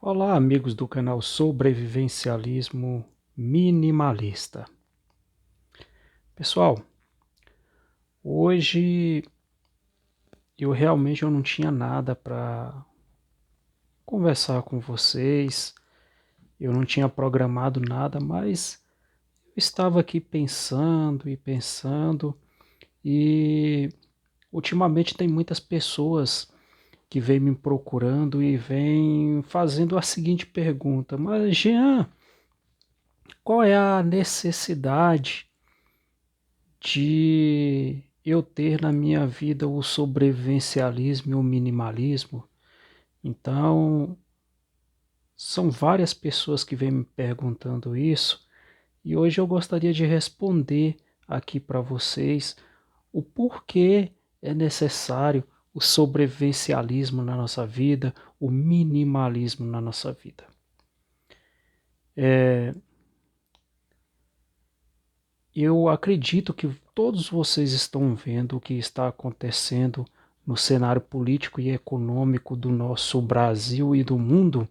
Olá, amigos do canal Sobrevivencialismo Minimalista. Pessoal, hoje eu não tinha nada para conversar com vocês, eu não tinha programado nada, mas eu estava aqui pensando e pensando e ultimamente tem muitas pessoas que vêm me procurando e vêm fazendo a seguinte pergunta: mas Jean, qual é a necessidade de eu ter na minha vida o sobrevivencialismo e o minimalismo? Então, são várias pessoas que vêm me perguntando isso e hoje eu gostaria de responder aqui para vocês o porquê é necessário o sobrevivencialismo na nossa vida, o minimalismo na nossa vida. Eu acredito que todos vocês estão vendo o que está acontecendo no cenário político e econômico do nosso Brasil e do mundo,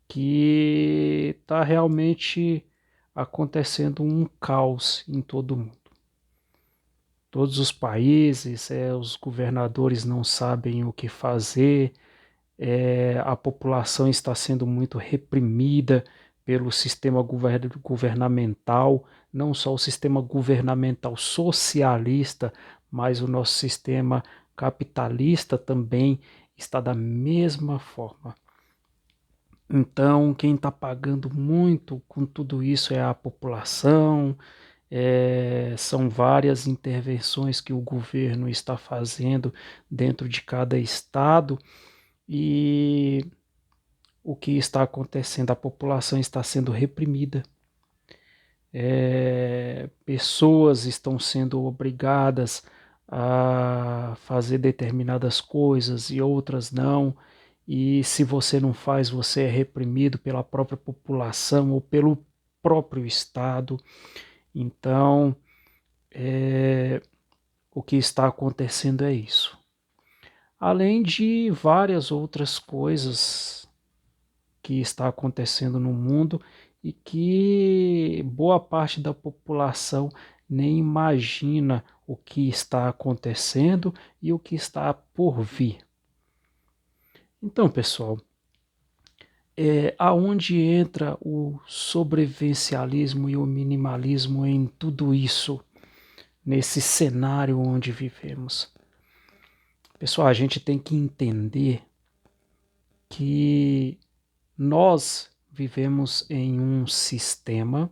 que está realmente acontecendo um caos em todo o mundo. Todos os países, os governadores não sabem o que fazer, a população está sendo muito reprimida pelo sistema governamental, não só o sistema governamental socialista, mas o nosso sistema capitalista também está da mesma forma. Então, quem está pagando muito com tudo isso é a população. São várias intervenções que o governo está fazendo dentro de cada estado. E o que está acontecendo? A população está sendo reprimida. Pessoas estão sendo obrigadas a fazer determinadas coisas e outras não. E se você não faz, você é reprimido pela própria população ou pelo próprio Estado. Então, o que está acontecendo é isso. Além de várias outras coisas que está acontecendo no mundo e que boa parte da população nem imagina o que está acontecendo e o que está por vir. Então, pessoal, aonde entra o sobrevivencialismo e o minimalismo em tudo isso, nesse cenário onde vivemos? Pessoal, a gente tem que entender que nós vivemos em um sistema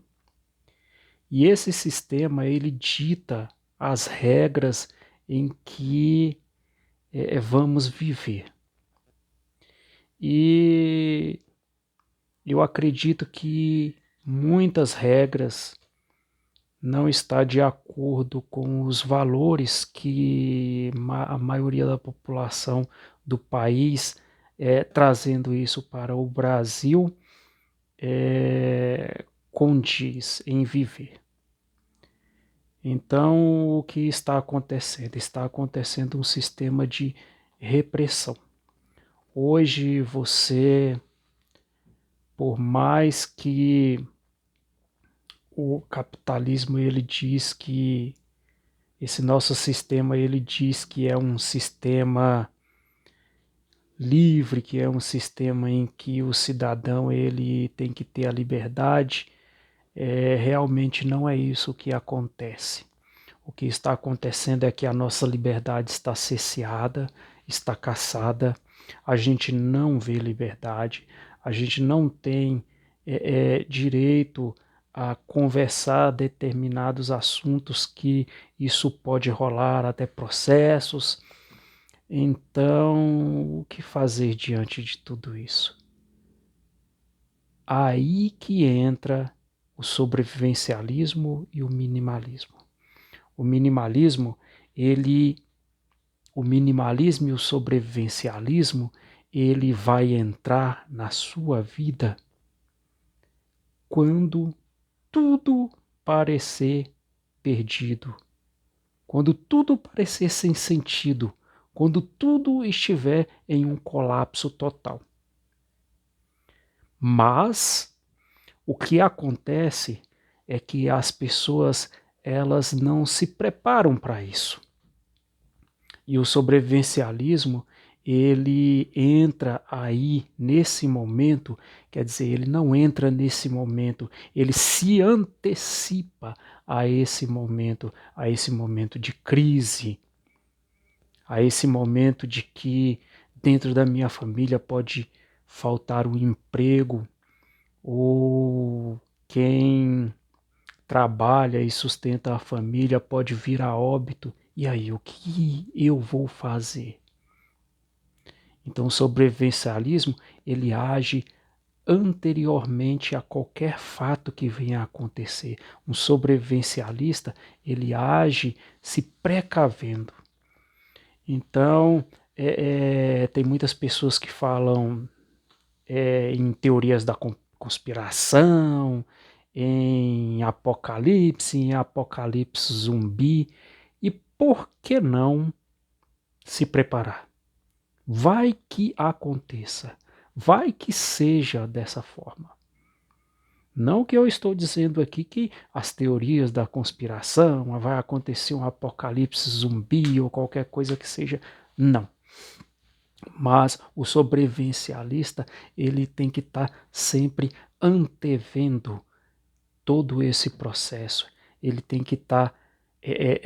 e esse sistema ele dita as regras em que vamos viver. E eu acredito que muitas regras não está de acordo com os valores que a maioria da população do país trazendo isso para o Brasil condiz em viver. Então, o que está acontecendo? Está acontecendo um sistema de repressão. Hoje você, por mais que o capitalismo ele diz que esse nosso sistema ele diz que é um sistema livre, que é um sistema em que o cidadão ele tem que ter a liberdade, realmente não é isso que acontece. O que está acontecendo é que a nossa liberdade está cerceada, está caçada, a gente não vê liberdade, a gente não tem direito a conversar determinados assuntos que isso pode rolar até processos. Então, o que fazer diante de tudo isso? Aí que entra o sobrevivencialismo e o minimalismo. O minimalismo, o minimalismo e o sobrevivencialismo, ele vai entrar na sua vida quando tudo parecer perdido, quando tudo parecer sem sentido, quando tudo estiver em um colapso total. Mas o que acontece é que as pessoas elas não se preparam para isso. E o sobrevivencialismo, ele entra aí nesse momento, quer dizer, ele não entra nesse momento, ele se antecipa a esse momento de crise, a esse momento de que dentro da minha família pode faltar um emprego, ou quem trabalha e sustenta a família pode vir a óbito. E aí, o que eu vou fazer? Então, o sobrevivencialismo, ele age anteriormente a qualquer fato que venha a acontecer. Um sobrevivencialista, ele age se precavendo. Então, tem muitas pessoas que falam em teorias da conspiração, em apocalipse zumbi, e por que não se preparar? Vai que aconteça, vai que seja dessa forma. Não que eu estou dizendo aqui que as teorias da conspiração, vai acontecer um apocalipse zumbi ou qualquer coisa que seja, não. Mas o sobrevivencialista, ele tem que estar sempre antevendo todo esse processo. Ele tem que estar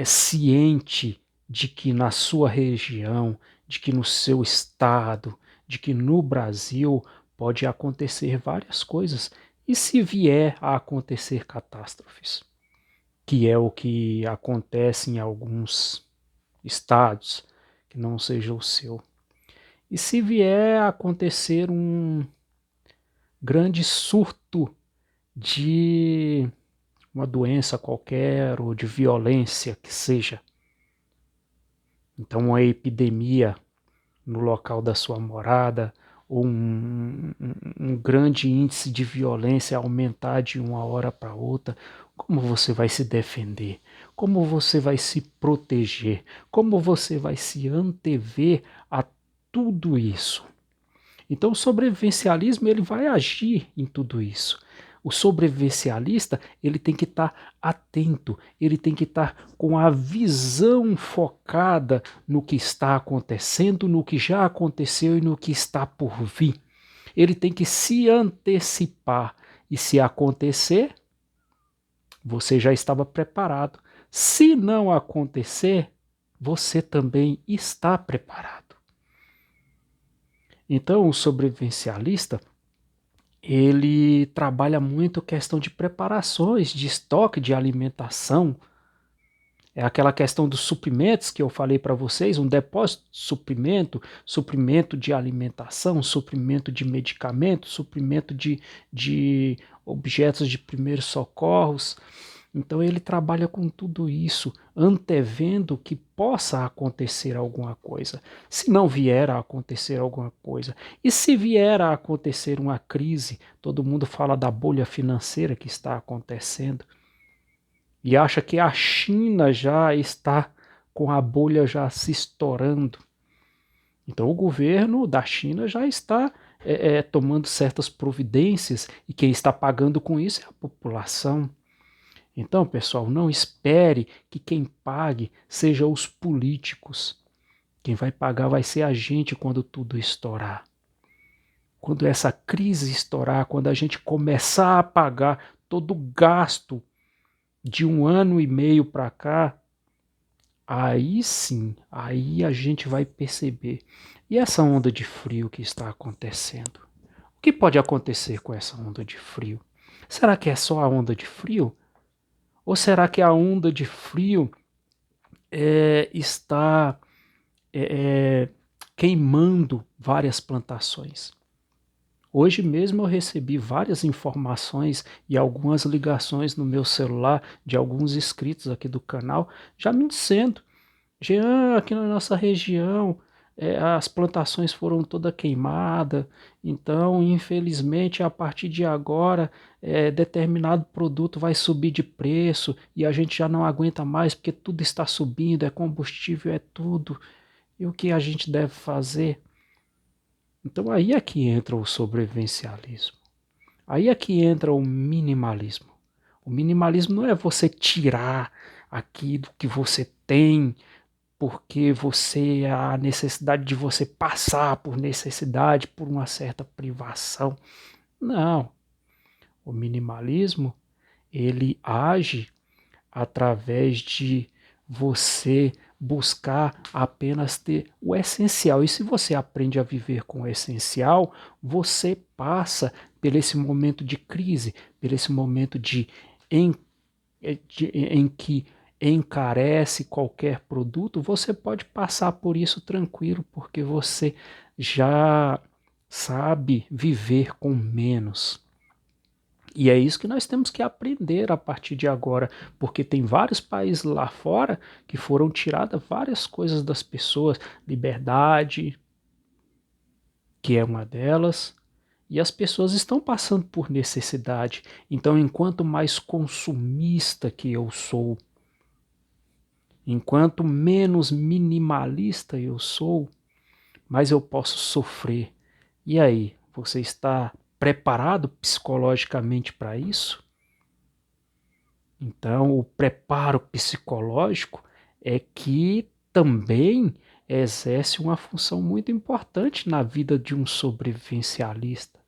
ciente de que na sua região, de que no seu estado, de que no Brasil pode acontecer várias coisas. E se vier a acontecer catástrofes, que é o que acontece em alguns estados, que não seja o seu. E se vier a acontecer um grande surto de uma doença qualquer ou de violência que seja, então uma epidemia no local da sua morada, ou um grande índice de violência aumentar de uma hora para outra, como você vai se defender? Como você vai se proteger? Como você vai se antever a tudo isso? Então o sobrevivencialismo ele vai agir em tudo isso. O sobrevivencialista ele tem que estar atento, ele tem que estar com a visão focada no que está acontecendo, no que já aconteceu e no que está por vir. Ele tem que se antecipar e se acontecer, você já estava preparado. Se não acontecer, você também está preparado. Então, o sobrevivencialista, ele trabalha muito questão de preparações, de estoque de alimentação. É aquela questão dos suprimentos que eu falei para vocês, um depósito de suprimento, suprimento de alimentação, suprimento de medicamentos, suprimento de objetos de primeiros socorros. Então ele trabalha com tudo isso, antevendo que possa acontecer alguma coisa. Se não vier a acontecer alguma coisa, e se vier a acontecer uma crise, todo mundo fala da bolha financeira que está acontecendo, e acha que a China já está com a bolha já se estourando. Então o governo da China já está tomando certas providências, e quem está pagando com isso é a população. Então, pessoal, não espere que quem pague seja os políticos. Quem vai pagar vai ser a gente quando tudo estourar. Quando essa crise estourar, quando a gente começar a pagar todo o gasto de 1 ano e meio para cá, aí sim, aí a gente vai perceber. E essa onda de frio que está acontecendo? O que pode acontecer com essa onda de frio? Será que é só a onda de frio? Ou será que a onda de frio está queimando várias plantações? Hoje mesmo eu recebi várias informações e algumas ligações no meu celular de alguns inscritos aqui do canal, já me dizendo: Jean, aqui na nossa região as plantações foram toda queimadas, então infelizmente a partir de agora determinado produto vai subir de preço e a gente já não aguenta mais porque tudo está subindo, é combustível, é tudo. E o que a gente deve fazer? Então aí é que entra o sobrevivencialismo. Aí é que entra o minimalismo. O minimalismo não é você tirar aquilo que você tem porque você há necessidade de você passar por necessidade, por uma certa privação. Não. O minimalismo, ele age através de você buscar apenas ter o essencial. E se você aprende a viver com o essencial, você passa por esse momento de crise, por esse momento em que encarece qualquer produto, você pode passar por isso tranquilo, porque você já sabe viver com menos. E é isso que nós temos que aprender a partir de agora, porque tem vários países lá fora que foram tiradas várias coisas das pessoas, liberdade, que é uma delas, e as pessoas estão passando por necessidade. Então, enquanto mais consumista que eu sou, enquanto menos minimalista eu sou, mais eu posso sofrer. E aí, você está preparado psicologicamente para isso? Então, o preparo psicológico é que também exerce uma função muito importante na vida de um sobrevivencialista.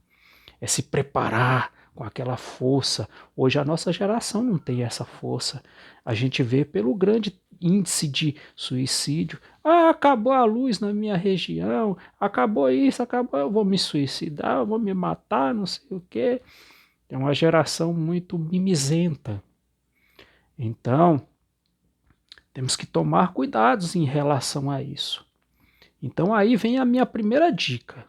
É se preparar com aquela força. Hoje a nossa geração não tem essa força. A gente vê pelo grande índice de suicídio. Ah, acabou a luz na minha região, acabou isso, acabou, eu vou me suicidar, eu vou me matar, não sei o quê. É uma geração muito mimizenta. Então, temos que tomar cuidados em relação a isso. Então aí vem a minha primeira dica.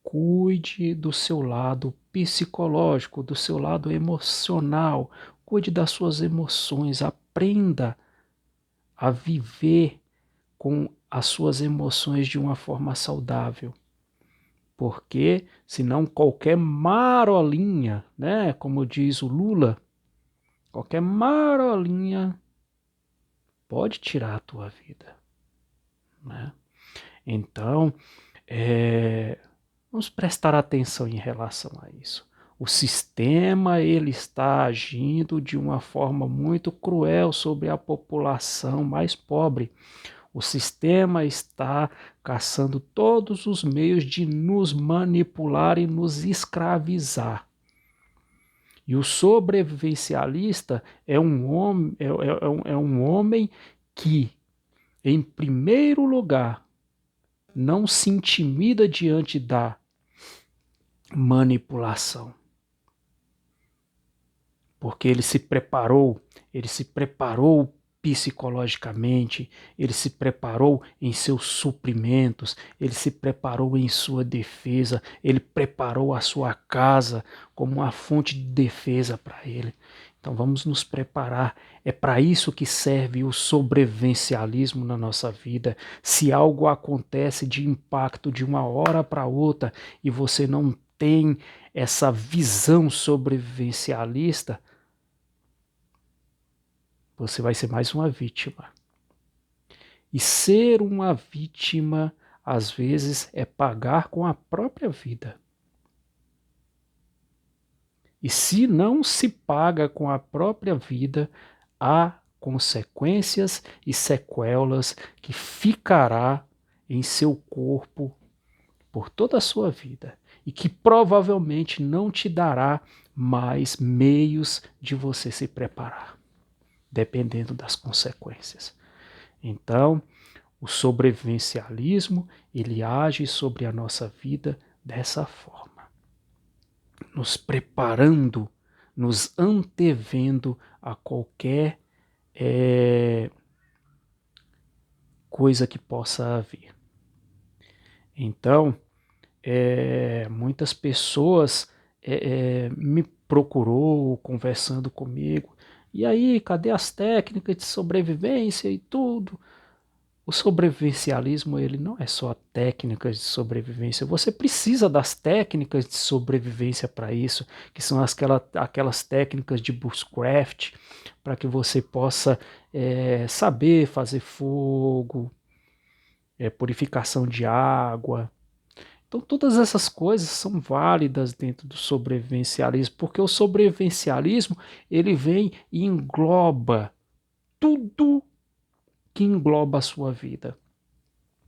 Cuide do seu lado psicológico, do seu lado emocional. Cuide das suas emoções. Aprenda a viver com as suas emoções de uma forma saudável. Porque senão qualquer marolinha, né, como diz o Lula, qualquer marolinha pode tirar a tua vida, né? Então, vamos prestar atenção em relação a isso. O sistema ele está agindo de uma forma muito cruel sobre a população mais pobre. O sistema está caçando todos os meios de nos manipular e nos escravizar. E o sobrevivencialista é um homem, é um homem que, em primeiro lugar, não se intimida diante da manipulação. Porque ele se preparou psicologicamente, ele se preparou em seus suprimentos, ele se preparou em sua defesa, ele preparou a sua casa como uma fonte de defesa para ele. Então vamos nos preparar. É para isso que serve o sobrevivencialismo na nossa vida. Se algo acontece de impacto de uma hora para outra e você não tem essa visão sobrevivencialista, você vai ser mais uma vítima. E ser uma vítima, às vezes, é pagar com a própria vida. E se não se paga com a própria vida, há consequências e sequelas que ficará em seu corpo por toda a sua vida e que provavelmente não te dará mais meios de você se preparar, dependendo das consequências. Então, o sobrevivencialismo, ele age sobre a nossa vida dessa forma, nos preparando, nos antevendo a qualquer coisa que possa vir. Então, muitas pessoas me procurou conversando comigo. E aí, cadê as técnicas de sobrevivência e tudo? O sobrevivencialismo, ele não é só técnicas de sobrevivência. Você precisa das técnicas de sobrevivência para isso, que são aquelas técnicas de bushcraft, para que você possa saber fazer fogo, purificação de água. Então, todas essas coisas são válidas dentro do sobrevivencialismo, porque o sobrevivencialismo ele vem e engloba tudo que engloba a sua vida.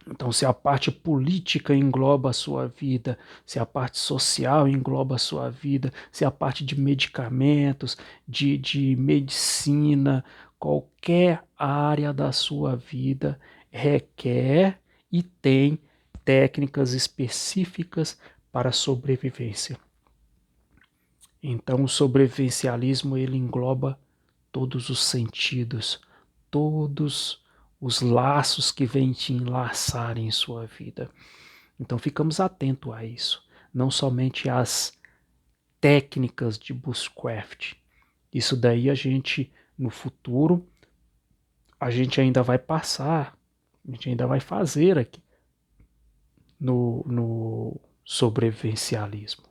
Então, se a parte política engloba a sua vida, se a parte social engloba a sua vida, se a parte de medicamentos, de medicina, qualquer área da sua vida requer e tem técnicas específicas para a sobrevivência. Então, o sobrevivencialismo ele engloba todos os sentidos, todos os laços que vêm te enlaçar em sua vida. Então ficamos atentos a isso, não somente às técnicas de bushcraft. Isso daí a gente, no futuro, a gente ainda vai passar, a gente ainda vai fazer aqui no sobrevivencialismo.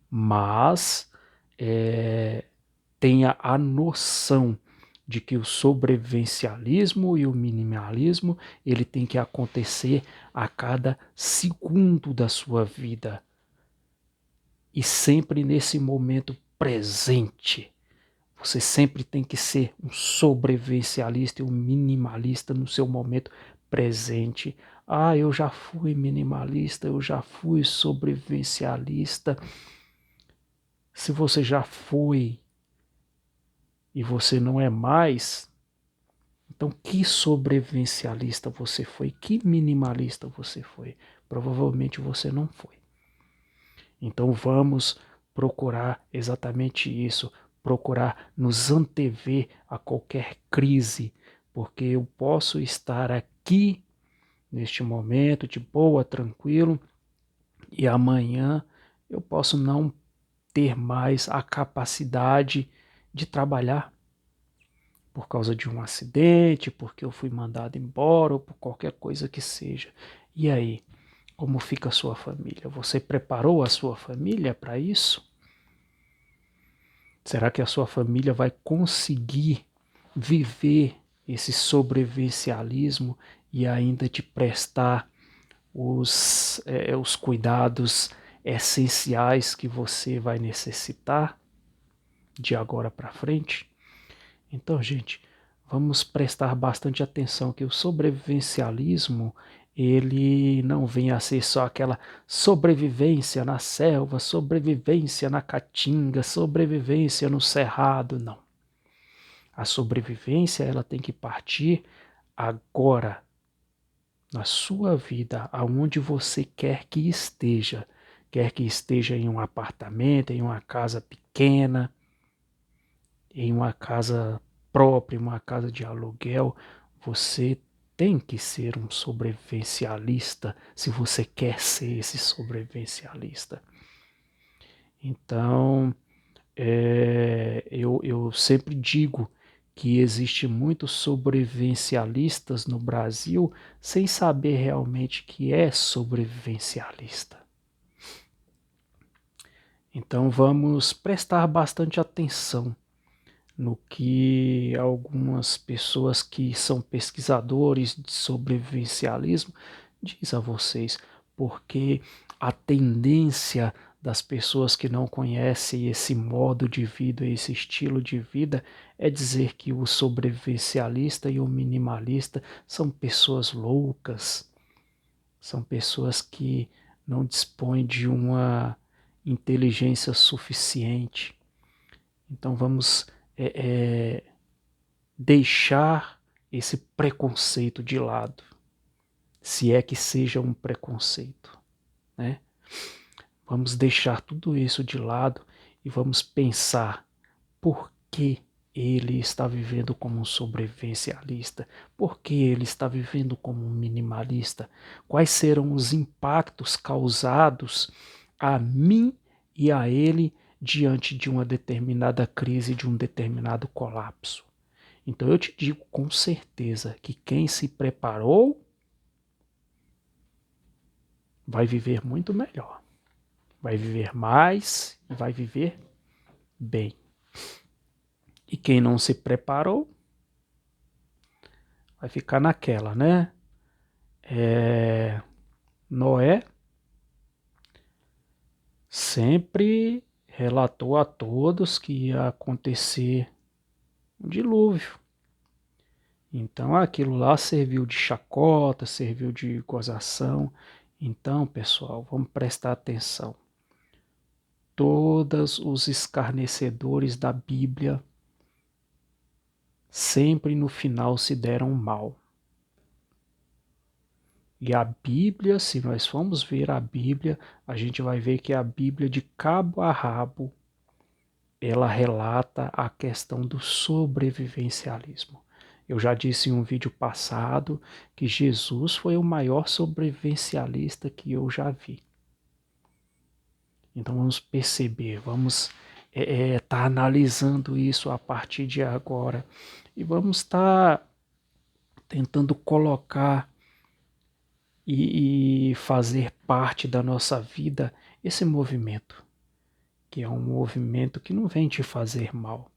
Mas tenha a noção de que o sobrevivencialismo e o minimalismo ele tem que acontecer a cada segundo da sua vida e sempre nesse momento presente. Você sempre tem que ser um sobrevivencialista e um minimalista no seu momento presente. Ah, eu já fui minimalista, eu já fui sobrevivencialista. Se você já foi e você não é mais, então que sobrevivencialista você foi? Que minimalista você foi? Provavelmente você não foi. Então vamos procurar exatamente isso, procurar nos antever a qualquer crise, porque eu posso estar aqui neste momento de boa, tranquilo, e amanhã eu posso não ter mais a capacidade de trabalhar por causa de um acidente, porque eu fui mandado embora ou por qualquer coisa que seja. E aí, como fica a sua família? Você preparou a sua família para isso? Será que a sua família vai conseguir viver esse sobrevivencialismo e ainda te prestar os cuidados essenciais que você vai necessitar de agora para frente? Então, gente, vamos prestar bastante atenção que o sobrevivencialismo ele não vem a ser só aquela sobrevivência na selva, sobrevivência na caatinga, sobrevivência no cerrado, não. A sobrevivência ela tem que partir agora, na sua vida, aonde você quer que esteja em um apartamento, em uma casa pequena, em uma casa própria, uma casa de aluguel, você tem que ser um sobrevivencialista se você quer ser esse sobrevivencialista. Então, eu sempre digo que existe muitos sobrevivencialistas no Brasil sem saber realmente que é sobrevivencialista. Então vamos prestar bastante atenção no que algumas pessoas que são pesquisadores de sobrevivencialismo diz a vocês, porque a tendência das pessoas que não conhecem esse modo de vida, esse estilo de vida, é dizer que o sobrevivencialista e o minimalista são pessoas loucas, são pessoas que não dispõem de uma inteligência suficiente. Então vamos deixar esse preconceito de lado, se é que seja um preconceito, né? Vamos deixar tudo isso de lado e vamos pensar por que ele está vivendo como um sobrevivencialista, por que ele está vivendo como um minimalista, quais serão os impactos causados a mim e a ele diante de uma determinada crise, de um determinado colapso. Então eu te digo com certeza que quem se preparou vai viver muito melhor, vai viver mais e vai viver bem. E quem não se preparou vai ficar naquela, né? Noé sempre relatou a todos que ia acontecer um dilúvio. Então aquilo lá serviu de chacota, serviu de gozação. Então, pessoal, vamos prestar atenção. Todos os escarnecedores da Bíblia sempre no final se deram mal. E a Bíblia, se nós formos ver a Bíblia, a gente vai ver que a Bíblia, de cabo a rabo, ela relata a questão do sobrevivencialismo. Eu já disse em um vídeo passado que Jesus foi o maior sobrevivencialista que eu já vi. Então vamos perceber, vamos estar analisando isso a partir de agora e vamos estar tentando colocar e fazer parte da nossa vida esse movimento, que é um movimento que não vem te fazer mal.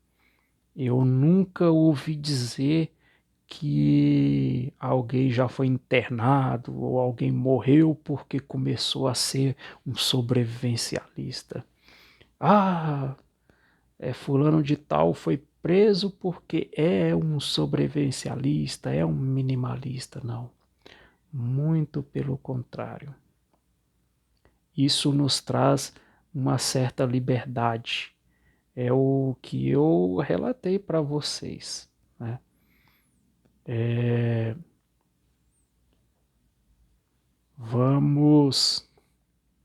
Eu nunca ouvi dizer que alguém já foi internado ou alguém morreu porque começou a ser um sobrevivencialista. Ah, fulano de tal foi preso porque é um sobrevivencialista, é um minimalista. Não, muito pelo contrário. Isso nos traz uma certa liberdade. É o que eu relatei para vocês, né? Vamos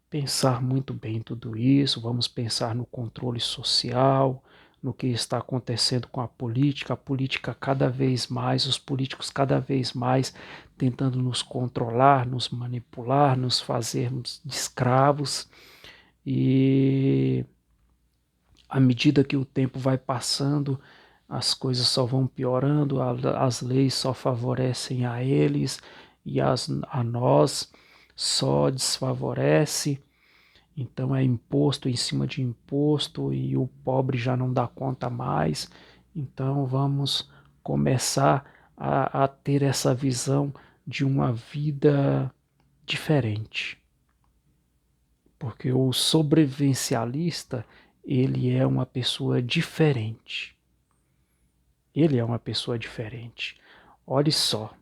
pensar muito bem tudo isso, vamos pensar no controle social, no que está acontecendo com a política cada vez mais, os políticos cada vez mais tentando nos controlar, nos manipular, nos fazermos de escravos, e à medida que o tempo vai passando, as coisas só vão piorando, as leis só favorecem a eles e a nós só desfavorece. Então é imposto em cima de imposto e o pobre já não dá conta mais. Então vamos começar a ter essa visão de uma vida diferente. Porque o sobrevivencialista, ele é uma pessoa diferente. Ele é uma pessoa diferente. Olhe só,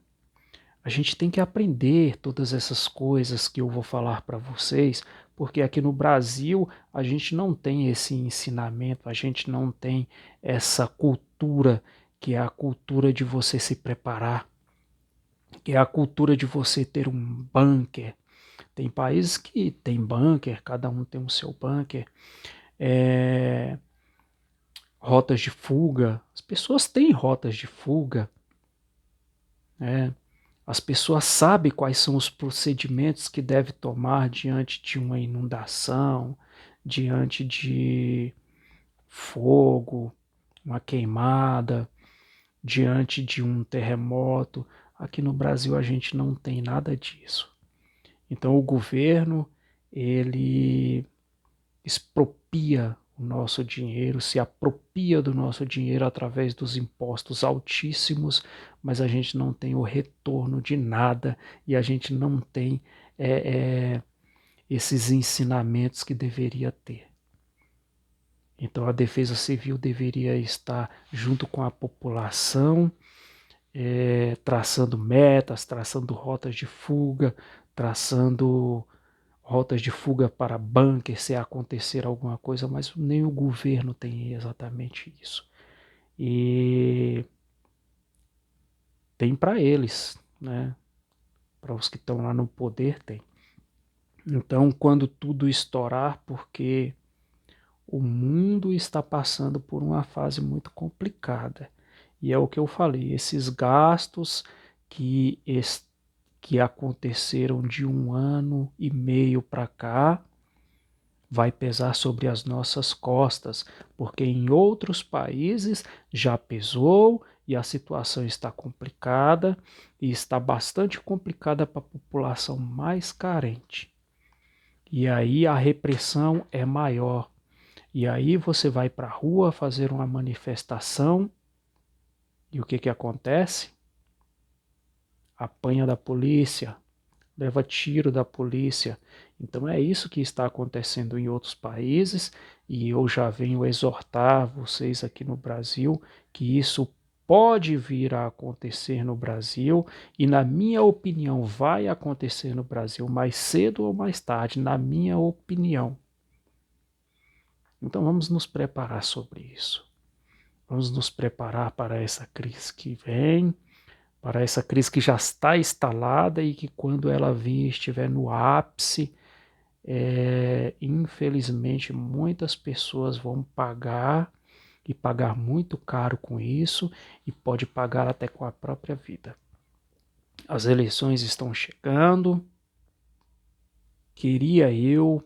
a gente tem que aprender todas essas coisas que eu vou falar para vocês, porque aqui no Brasil a gente não tem esse ensinamento, a gente não tem essa cultura, que é a cultura de você se preparar, que é a cultura de você ter um bunker. Tem países que tem bunker, cada um tem o seu bunker, rotas de fuga. As pessoas têm rotas de fuga, né? As pessoas sabem quais são os procedimentos que deve tomar diante de uma inundação, diante de fogo, uma queimada, diante de um terremoto. Aqui no Brasil a gente não tem nada disso. Então o governo, ele expropria o nosso dinheiro, se apropria do nosso dinheiro através dos impostos altíssimos, mas a gente não tem o retorno de nada e a gente não tem esses ensinamentos que deveria ter. Então a Defesa Civil deveria estar junto com a população, traçando metas, traçando rotas de fuga, traçando rotas de fuga para bunker se acontecer alguma coisa, mas nem o governo tem exatamente isso. E tem para eles, né? Para os que estão lá no poder, tem. Então, quando tudo estourar, porque o mundo está passando por uma fase muito complicada. E é o que eu falei, esses gastos que, que aconteceram de 1 ano e meio para cá, vai pesar sobre as nossas costas, porque em outros países já pesou e a situação está complicada e está bastante complicada para a população mais carente. E aí a repressão é maior. E aí você vai para a rua fazer uma manifestação e o que que acontece? Apanha da polícia, leva tiro da polícia. Então é isso que está acontecendo em outros países e eu já venho exortar vocês aqui no Brasil que isso pode vir a acontecer no Brasil e, na minha opinião, vai acontecer no Brasil mais cedo ou mais tarde, na minha opinião. Então vamos nos preparar sobre isso. Vamos nos preparar para essa crise que vem, para essa crise que já está instalada e que quando ela vir estiver no ápice, infelizmente muitas pessoas vão pagar e pagar muito caro com isso e pode pagar até com a própria vida. As eleições estão chegando. Queria eu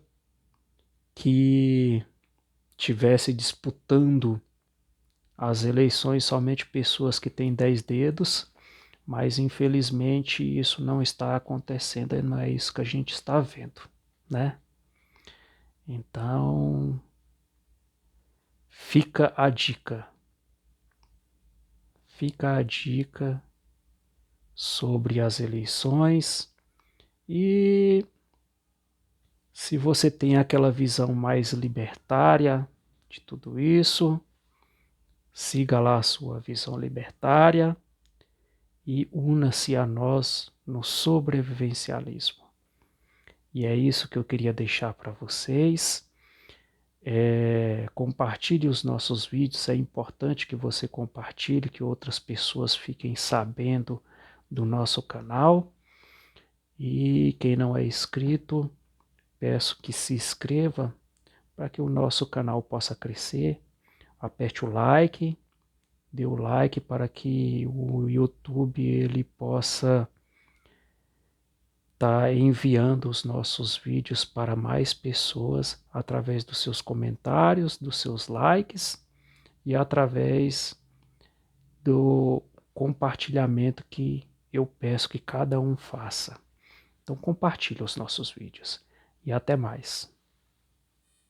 que tivesse disputando as eleições somente pessoas que têm 10 dedos, mas infelizmente isso não está acontecendo e não é isso que a gente está vendo, né? Então, fica a dica. Fica a dica sobre as eleições e se você tem aquela visão mais libertária de tudo isso, siga lá a sua visão libertária e una-se a nós no sobrevivencialismo. E é isso que eu queria deixar para vocês. Compartilhe os nossos vídeos, é importante que você compartilhe, que outras pessoas fiquem sabendo do nosso canal. E quem não é inscrito, peço que se inscreva para que o nosso canal possa crescer. Aperte o like, dê o like para que o YouTube ele possa estar enviando os nossos vídeos para mais pessoas através dos seus comentários, dos seus likes e através do compartilhamento que eu peço que cada um faça. Então compartilhe os nossos vídeos e até mais.